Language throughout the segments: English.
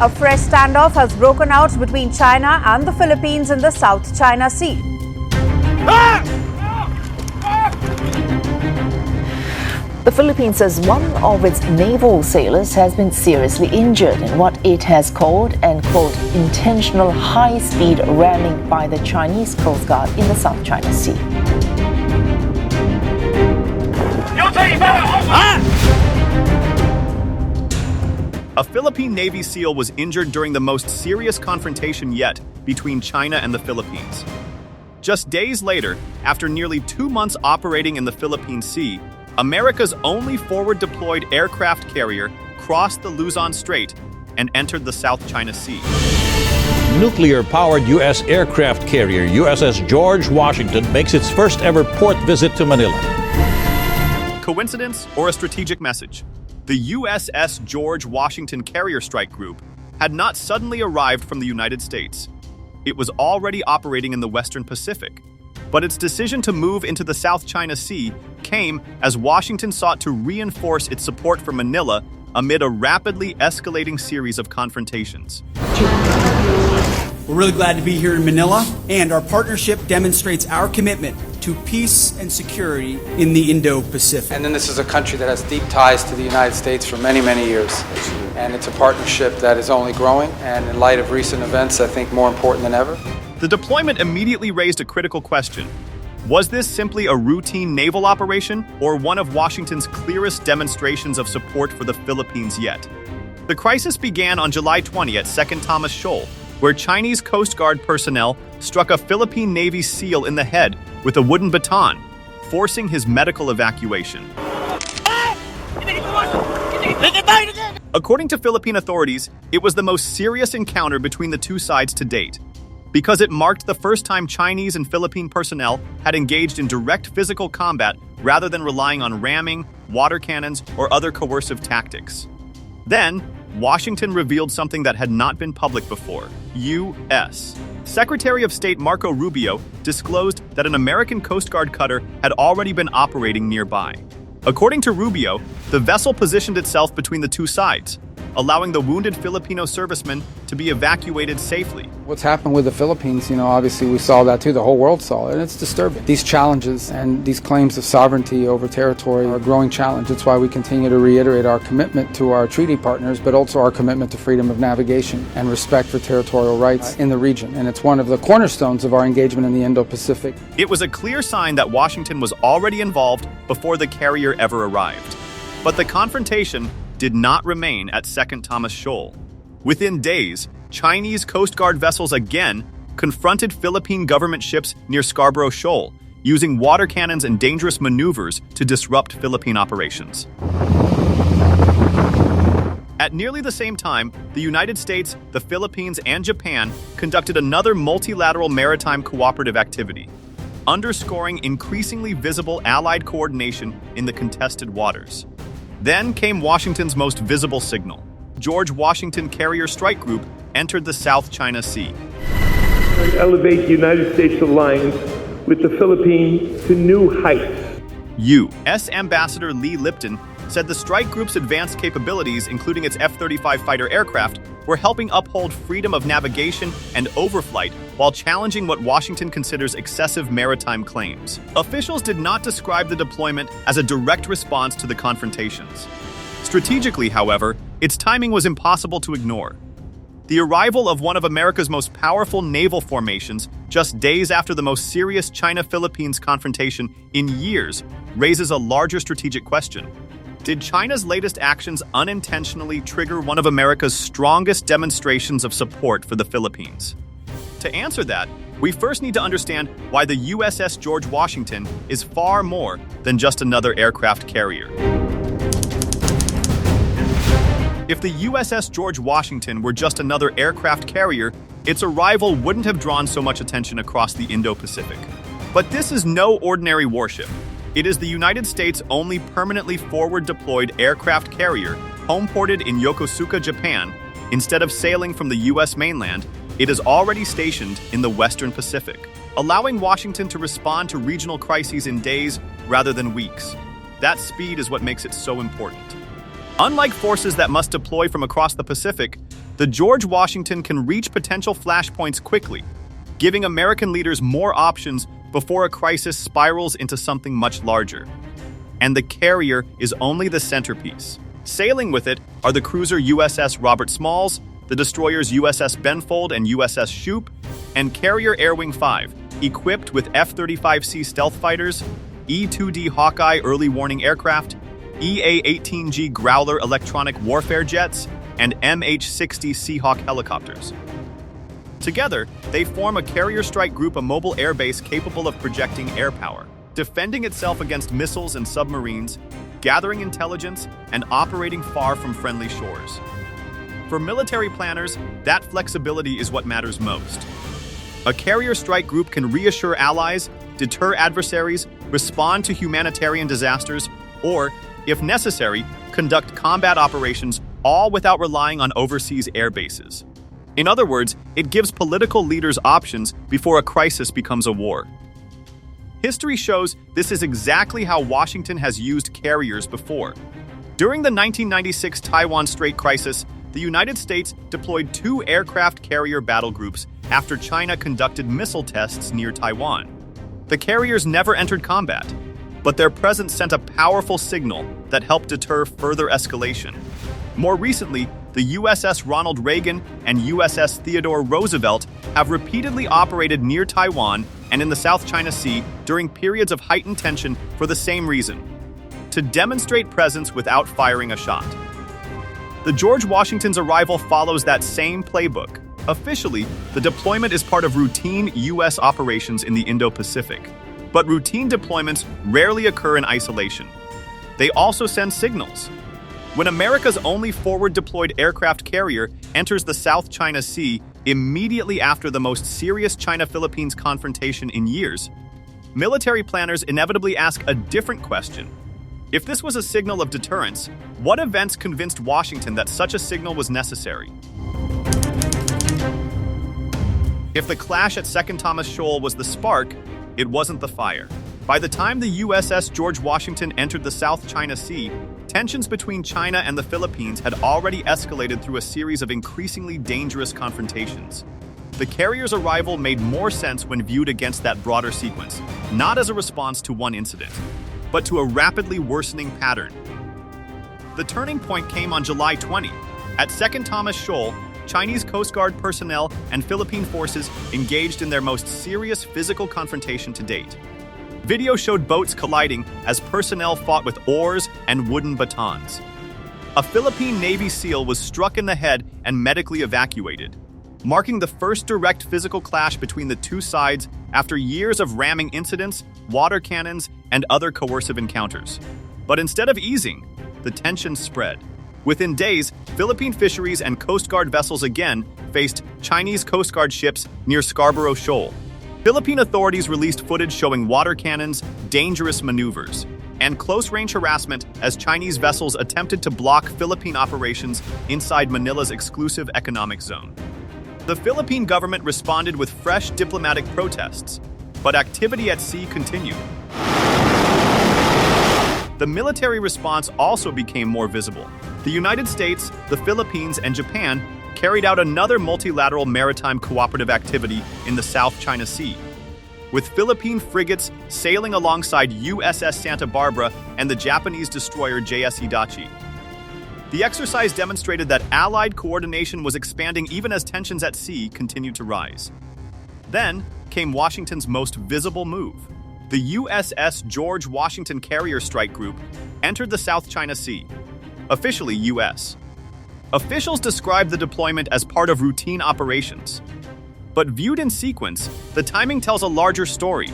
A fresh standoff has broken out between China and the Philippines in the South China Sea. The Philippines says one of its naval sailors has been seriously injured in what it has called and quote intentional high-speed ramming by the Chinese Coast Guard in the South China Sea. A Philippine Navy SEAL was injured during the most serious confrontation yet between China and the Philippines. Just days later, after nearly 2 months operating in the Philippine Sea, America's only forward-deployed aircraft carrier crossed the Luzon Strait and entered the South China Sea. Nuclear-powered U.S. aircraft carrier USS George Washington makes its first-ever port visit to Manila. Coincidence or a strategic message? The USS George Washington Carrier Strike Group had not suddenly arrived from the United States. It was already operating in the Western Pacific. But its decision to move into the South China Sea came as Washington sought to reinforce its support for Manila amid a rapidly escalating series of confrontations. We're really glad to be here in Manila, and our partnership demonstrates our commitment to peace and security in the Indo-Pacific. And then this is a country that has deep ties to the United States for many, many years. And it's a partnership that is only growing, and in light of recent events, I think more important than ever. The deployment immediately raised a critical question. Was this simply a routine naval operation, or one of Washington's clearest demonstrations of support for the Philippines yet? The crisis began on July 20 at Second Thomas Shoal, where Chinese Coast Guard personnel struck a Philippine Navy SEAL in the head with a wooden baton, forcing his medical evacuation. According to Philippine authorities, it was the most serious encounter between the two sides to date, because it marked the first time Chinese and Philippine personnel had engaged in direct physical combat rather than relying on ramming, water cannons, or other coercive tactics. Then, Washington revealed something that had not been public before. U.S. Secretary of State Marco Rubio disclosed that an American Coast Guard cutter had already been operating nearby. According to Rubio, the vessel positioned itself between the two sides, allowing the wounded Filipino servicemen to be evacuated safely. What's happened with the Philippines, obviously we saw that too, the whole world saw it, and it's disturbing. These challenges and these claims of sovereignty over territory are a growing challenge. That's why we continue to reiterate our commitment to our treaty partners, but also our commitment to freedom of navigation and respect for territorial rights in the region. And it's one of the cornerstones of our engagement in the Indo-Pacific. It was a clear sign that Washington was already involved before the carrier ever arrived. But the confrontation did not remain at Second Thomas Shoal. Within days, Chinese Coast Guard vessels again confronted Philippine government ships near Scarborough Shoal, using water cannons and dangerous maneuvers to disrupt Philippine operations. At nearly the same time, the United States, the Philippines, and Japan conducted another multilateral maritime cooperative activity, underscoring increasingly visible Allied coordination in the contested waters. Then came Washington's most visible signal. George Washington Carrier Strike Group entered the South China Sea. Elevate the United States alliance with the Philippines to new heights. U.S. Ambassador Lee Lipton said the strike group's advanced capabilities, including its F-35 fighter aircraft, were helping uphold freedom of navigation and overflight while challenging what Washington considers excessive maritime claims. Officials did not describe the deployment as a direct response to the confrontations. Strategically, however, its timing was impossible to ignore. The arrival of one of America's most powerful naval formations just days after the most serious China-Philippines confrontation in years raises a larger strategic question. Did China's latest actions unintentionally trigger one of America's strongest demonstrations of support for the Philippines? To answer that, we first need to understand why the USS George Washington is far more than just another aircraft carrier. If the USS George Washington were just another aircraft carrier, its arrival wouldn't have drawn so much attention across the Indo-Pacific. But this is no ordinary warship. It is the United States' only permanently forward-deployed aircraft carrier, home-ported in Yokosuka, Japan. Instead of sailing from the U.S. mainland, it is already stationed in the Western Pacific, allowing Washington to respond to regional crises in days rather than weeks. That speed is what makes it so important. Unlike forces that must deploy from across the Pacific, the George Washington can reach potential flashpoints quickly, giving American leaders more options before a crisis spirals into something much larger. And the carrier is only the centerpiece. Sailing with it are the cruiser USS Robert Smalls, the destroyers USS Benfold and USS Shoup, and carrier Air Wing 5, equipped with F-35C stealth fighters, E-2D Hawkeye early warning aircraft, EA-18G Growler electronic warfare jets, and MH-60 Seahawk helicopters. Together, they form a carrier strike group, a mobile airbase capable of projecting air power, defending itself against missiles and submarines, gathering intelligence, and operating far from friendly shores. For military planners, that flexibility is what matters most. A carrier strike group can reassure allies, deter adversaries, respond to humanitarian disasters, or, if necessary, conduct combat operations, all without relying on overseas air bases. In other words, it gives political leaders options before a crisis becomes a war. History shows this is exactly how Washington has used carriers before. During the 1996 Taiwan Strait crisis, the United States deployed 2 aircraft carrier battle groups after China conducted missile tests near Taiwan. The carriers never entered combat, but their presence sent a powerful signal that helped deter further escalation. More recently, the USS Ronald Reagan and USS Theodore Roosevelt have repeatedly operated near Taiwan and in the South China Sea during periods of heightened tension for the same reason: to demonstrate presence without firing a shot. The George Washington's arrival follows that same playbook. Officially, the deployment is part of routine U.S. operations in the Indo-Pacific. But routine deployments rarely occur in isolation. They also send signals. When America's only forward-deployed aircraft carrier enters the South China Sea immediately after the most serious China-Philippines confrontation in years, military planners inevitably ask a different question. If this was a signal of deterrence, what events convinced Washington that such a signal was necessary? If the clash at Second Thomas Shoal was the spark, it wasn't the fire. By the time the USS George Washington entered the South China Sea, tensions between China and the Philippines had already escalated through a series of increasingly dangerous confrontations. The carrier's arrival made more sense when viewed against that broader sequence, not as a response to one incident, but to a rapidly worsening pattern. The turning point came on July 20. At Second Thomas Shoal, Chinese Coast Guard personnel and Philippine forces engaged in their most serious physical confrontation to date. Video showed boats colliding as personnel fought with oars and wooden batons. A Philippine Navy SEAL was struck in the head and medically evacuated, marking the first direct physical clash between the two sides after years of ramming incidents, water cannons, and other coercive encounters. But instead of easing, the tension spread. Within days, Philippine fisheries and Coast Guard vessels again faced Chinese Coast Guard ships near Scarborough Shoal. Philippine authorities released footage showing water cannons, dangerous maneuvers, and close-range harassment as Chinese vessels attempted to block Philippine operations inside Manila's exclusive economic zone. The Philippine government responded with fresh diplomatic protests, but activity at sea continued. The military response also became more visible. The United States, the Philippines, and Japan carried out another multilateral maritime cooperative activity in the South China Sea, with Philippine frigates sailing alongside USS Santa Barbara and the Japanese destroyer JS Hidachi. The exercise demonstrated that Allied coordination was expanding even as tensions at sea continued to rise. Then came Washington's most visible move. The USS George Washington Carrier Strike Group entered the South China Sea, officially U.S. Officials described the deployment as part of routine operations. But viewed in sequence, the timing tells a larger story.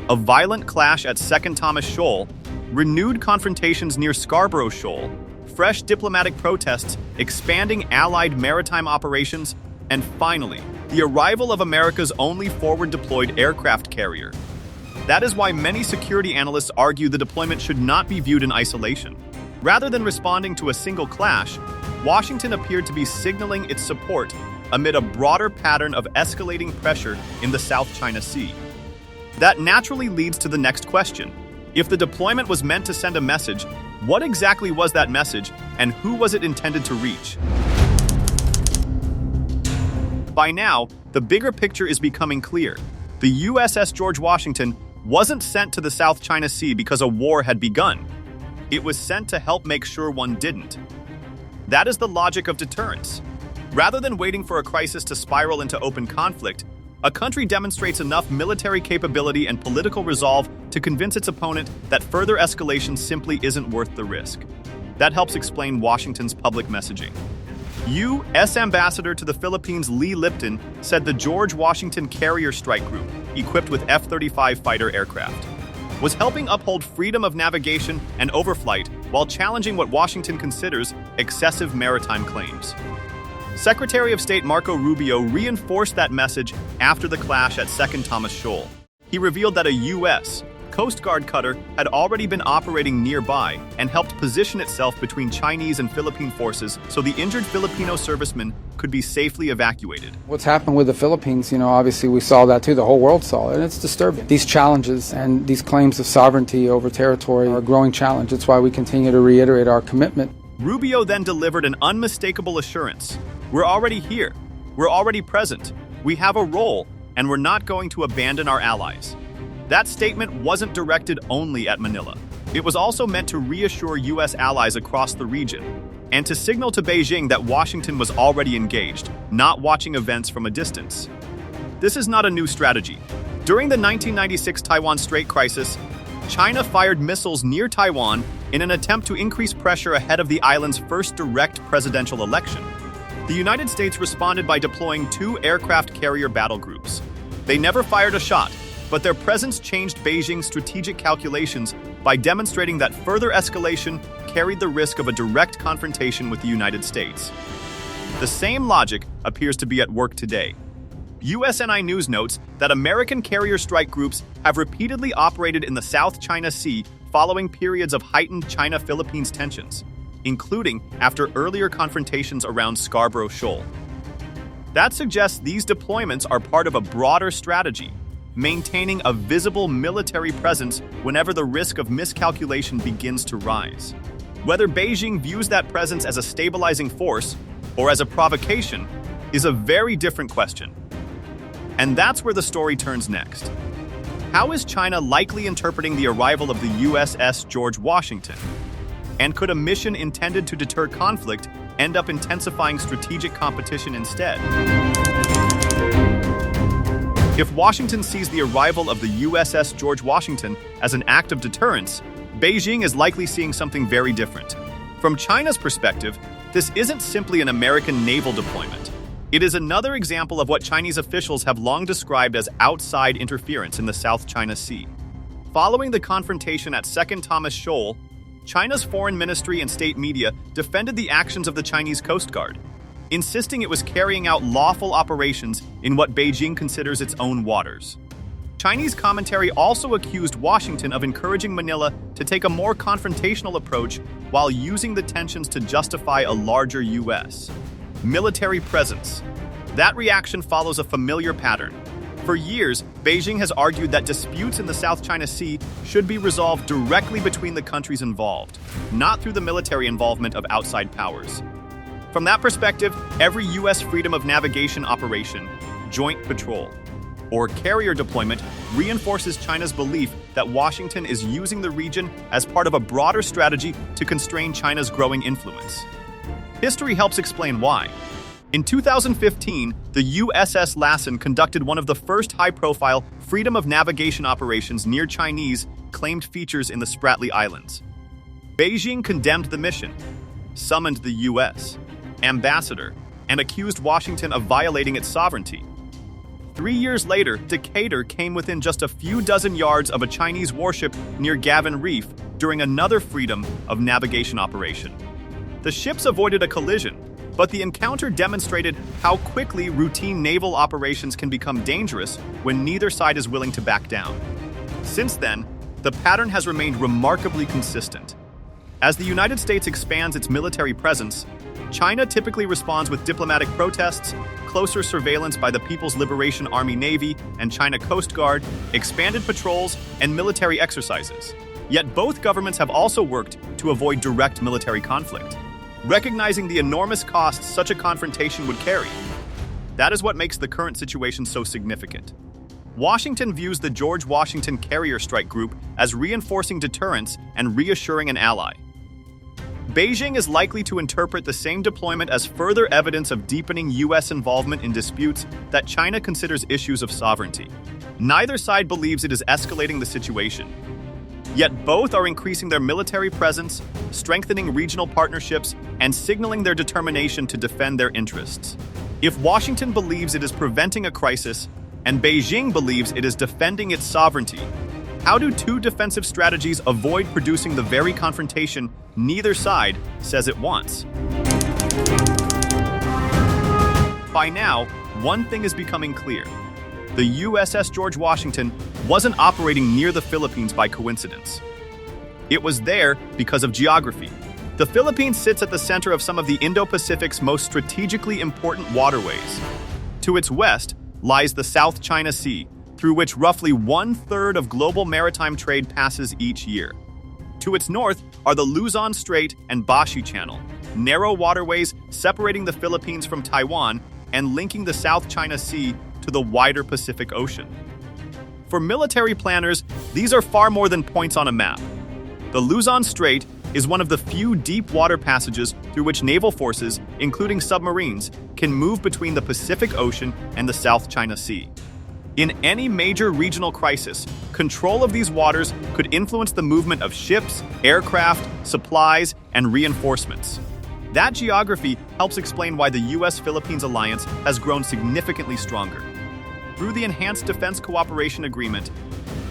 A violent clash at Second Thomas Shoal, renewed confrontations near Scarborough Shoal, fresh diplomatic protests, expanding Allied maritime operations, and finally, the arrival of America's only forward-deployed aircraft carrier. That is why many security analysts argue the deployment should not be viewed in isolation. Rather than responding to a single clash, Washington appeared to be signaling its support amid a broader pattern of escalating pressure in the South China Sea. That naturally leads to the next question. If the deployment was meant to send a message, what exactly was that message, and who was it intended to reach? By now, the bigger picture is becoming clear. The USS George Washington wasn't sent to the South China Sea because a war had begun. It was sent to help make sure one didn't. That is the logic of deterrence. Rather than waiting for a crisis to spiral into open conflict, a country demonstrates enough military capability and political resolve to convince its opponent that further escalation simply isn't worth the risk. That helps explain Washington's public messaging. U.S. Ambassador to the Philippines Lee Lipton said the George Washington Carrier Strike Group, equipped with F-35 fighter aircraft, was helping uphold freedom of navigation and overflight while challenging what Washington considers excessive maritime claims. Secretary of State Marco Rubio reinforced that message after the clash at Second Thomas Shoal. He revealed that a U.S. Coast Guard cutter had already been operating nearby and helped position itself between Chinese and Philippine forces so the injured Filipino servicemen could be safely evacuated. What's happened with the Philippines, obviously we saw that too, the whole world saw it, and it's disturbing. These challenges and these claims of sovereignty over territory are a growing challenge. That's why we continue to reiterate our commitment. Rubio then delivered an unmistakable assurance. We're already here. We're already present. We have a role, and we're not going to abandon our allies. That statement wasn't directed only at Manila. It was also meant to reassure U.S. allies across the region and to signal to Beijing that Washington was already engaged, not watching events from a distance. This is not a new strategy. During the 1996 Taiwan Strait crisis, China fired missiles near Taiwan in an attempt to increase pressure ahead of the island's first direct presidential election. The United States responded by deploying 2 aircraft carrier battle groups. They never fired a shot, but their presence changed Beijing's strategic calculations by demonstrating that further escalation carried the risk of a direct confrontation with the United States. The same logic appears to be at work today. USNI News notes that American carrier strike groups have repeatedly operated in the South China Sea following periods of heightened China-Philippines tensions, including after earlier confrontations around Scarborough Shoal. That suggests these deployments are part of a broader strategy, maintaining a visible military presence whenever the risk of miscalculation begins to rise. Whether Beijing views that presence as a stabilizing force or as a provocation is a very different question. And that's where the story turns next. How is China likely interpreting the arrival of the USS George Washington? And could a mission intended to deter conflict end up intensifying strategic competition instead? If Washington sees the arrival of the USS George Washington as an act of deterrence, Beijing is likely seeing something very different. From China's perspective, this isn't simply an American naval deployment. It is another example of what Chinese officials have long described as outside interference in the South China Sea. Following the confrontation at Second Thomas Shoal, China's foreign ministry and state media defended the actions of the Chinese Coast Guard, insisting it was carrying out lawful operations in what Beijing considers its own waters. Chinese commentary also accused Washington of encouraging Manila to take a more confrontational approach while using the tensions to justify a larger U.S. military presence. That reaction follows a familiar pattern. For years, Beijing has argued that disputes in the South China Sea should be resolved directly between the countries involved, not through the military involvement of outside powers. From that perspective, every U.S. freedom of navigation operation, joint patrol, or carrier deployment reinforces China's belief that Washington is using the region as part of a broader strategy to constrain China's growing influence. History helps explain why. In 2015, the USS Lassen conducted one of the first high-profile freedom of navigation operations near Chinese claimed features in the Spratly Islands. Beijing condemned the mission, summoned the U.S. ambassador, and accused Washington of violating its sovereignty. 3 years later, Decatur came within just a few dozen yards of a Chinese warship near Gavin Reef during another freedom of navigation operation. The ships avoided a collision, but the encounter demonstrated how quickly routine naval operations can become dangerous when neither side is willing to back down. Since then, the pattern has remained remarkably consistent. As the United States expands its military presence, China typically responds with diplomatic protests, closer surveillance by the People's Liberation Army Navy and China Coast Guard, expanded patrols, and military exercises. Yet both governments have also worked to avoid direct military conflict, recognizing the enormous costs such a confrontation would carry. That is what makes the current situation so significant. Washington views the George Washington Carrier Strike Group as reinforcing deterrence and reassuring an ally. Beijing is likely to interpret the same deployment as further evidence of deepening U.S. involvement in disputes that China considers issues of sovereignty. Neither side believes it is escalating the situation. Yet both are increasing their military presence, strengthening regional partnerships, and signaling their determination to defend their interests. If Washington believes it is preventing a crisis, and Beijing believes it is defending its sovereignty, how do two defensive strategies avoid producing the very confrontation neither side says it wants? By now, one thing is becoming clear. The USS George Washington wasn't operating near the Philippines by coincidence. It was there because of geography. The Philippines sits at the center of some of the Indo-Pacific's most strategically important waterways. To its west lies the South China Sea, through which roughly 1/3 of global maritime trade passes each year. To its north are the Luzon Strait and Bashi Channel, narrow waterways separating the Philippines from Taiwan and linking the South China Sea to the wider Pacific Ocean. For military planners, these are far more than points on a map. The Luzon Strait is one of the few deep water passages through which naval forces, including submarines, can move between the Pacific Ocean and the South China Sea. In any major regional crisis, control of these waters could influence the movement of ships, aircraft, supplies, and reinforcements. That geography helps explain why the U.S. Philippines alliance has grown significantly stronger. Through the Enhanced Defense Cooperation Agreement,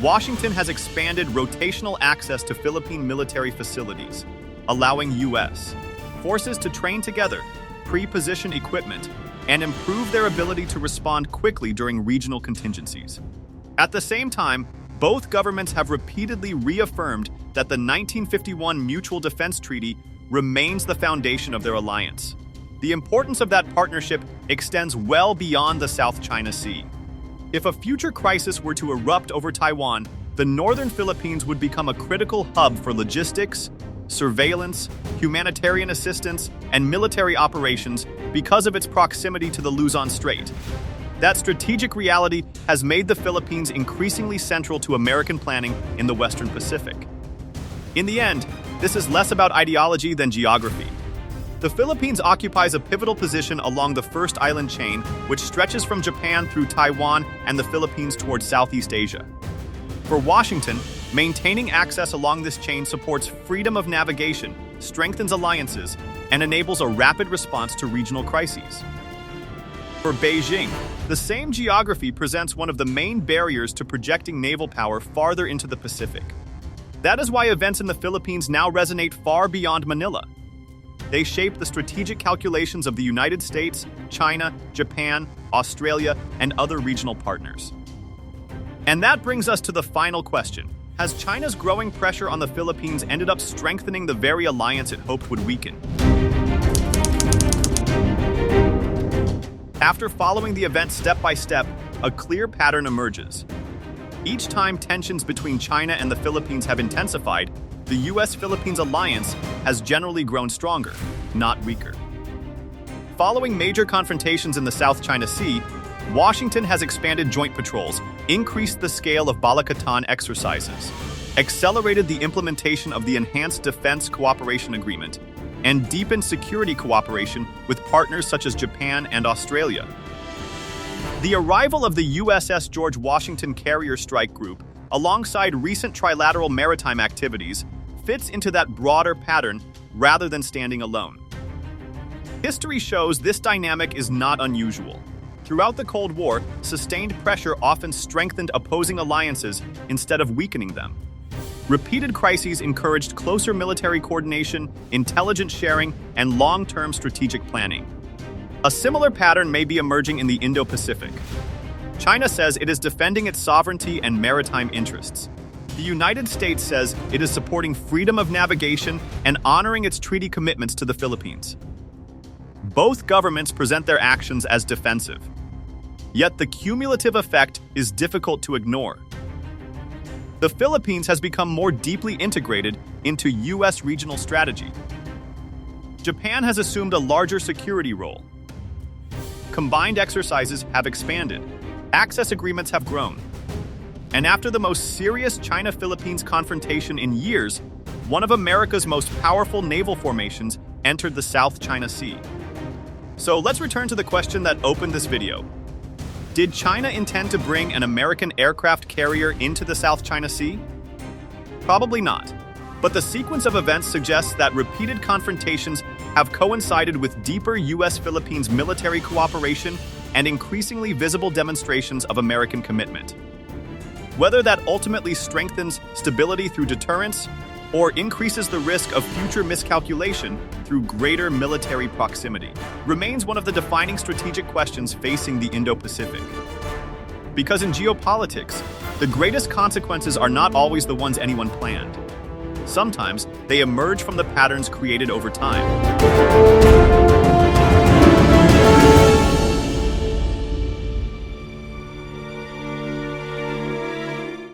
Washington has expanded rotational access to Philippine military facilities, allowing U.S. forces to train together, pre-position equipment, and improve their ability to respond quickly during regional contingencies. At the same time, both governments have repeatedly reaffirmed that the 1951 Mutual Defense Treaty remains the foundation of their alliance. The importance of that partnership extends well beyond the South China Sea. If a future crisis were to erupt over Taiwan, the northern Philippines would become a critical hub for logistics, surveillance, humanitarian assistance, and military operations because of its proximity to the Luzon Strait. That strategic reality has made the Philippines increasingly central to American planning in the Western Pacific. In the end, this is less about ideology than geography. The Philippines occupies a pivotal position along the first island chain, which stretches from Japan through Taiwan and the Philippines towards Southeast Asia. For Washington, maintaining access along this chain supports freedom of navigation, strengthens alliances, and enables a rapid response to regional crises. For Beijing, the same geography presents one of the main barriers to projecting naval power farther into the Pacific. That is why events in the Philippines now resonate far beyond Manila. They shape the strategic calculations of the United States, China, Japan, Australia, and other regional partners. And that brings us to the final question. Has China's growing pressure on the Philippines ended up strengthening the very alliance it hoped would weaken? After following the event step by step, a clear pattern emerges. Each time tensions between China and the Philippines have intensified, the U.S.-Philippines alliance has generally grown stronger, not weaker. Following major confrontations in the South China Sea, Washington has expanded joint patrols, increased the scale of Balakatan exercises, accelerated the implementation of the Enhanced Defense Cooperation Agreement, and deepened security cooperation with partners such as Japan and Australia. The arrival of the USS George Washington Carrier Strike Group, alongside recent trilateral maritime activities, fits into that broader pattern rather than standing alone. History shows this dynamic is not unusual. Throughout the Cold War, sustained pressure often strengthened opposing alliances instead of weakening them. Repeated crises encouraged closer military coordination, intelligence sharing, and long-term strategic planning. A similar pattern may be emerging in the Indo-Pacific. China says it is defending its sovereignty and maritime interests. The United States says it is supporting freedom of navigation and honoring its treaty commitments to the Philippines. Both governments present their actions as defensive. Yet the cumulative effect is difficult to ignore. The Philippines has become more deeply integrated into U.S. regional strategy. Japan has assumed a larger security role. combined exercises have expanded, access agreements have grown. And after the most serious China-Philippines confrontation in years, one of America's most powerful naval formations entered the South China Sea. So let's return to the question that opened this video. Did China intend to bring an American aircraft carrier into the South China Sea? Probably not. But the sequence of events suggests that repeated confrontations have coincided with deeper U.S. Philippines military cooperation and increasingly visible demonstrations of American commitment. Whether that ultimately strengthens stability through deterrence or increases the risk of future miscalculation through greater military proximity remains one of the defining strategic questions facing the Indo-Pacific. Because in geopolitics, the greatest consequences are not always the ones anyone planned. Sometimes they emerge from the patterns created over time.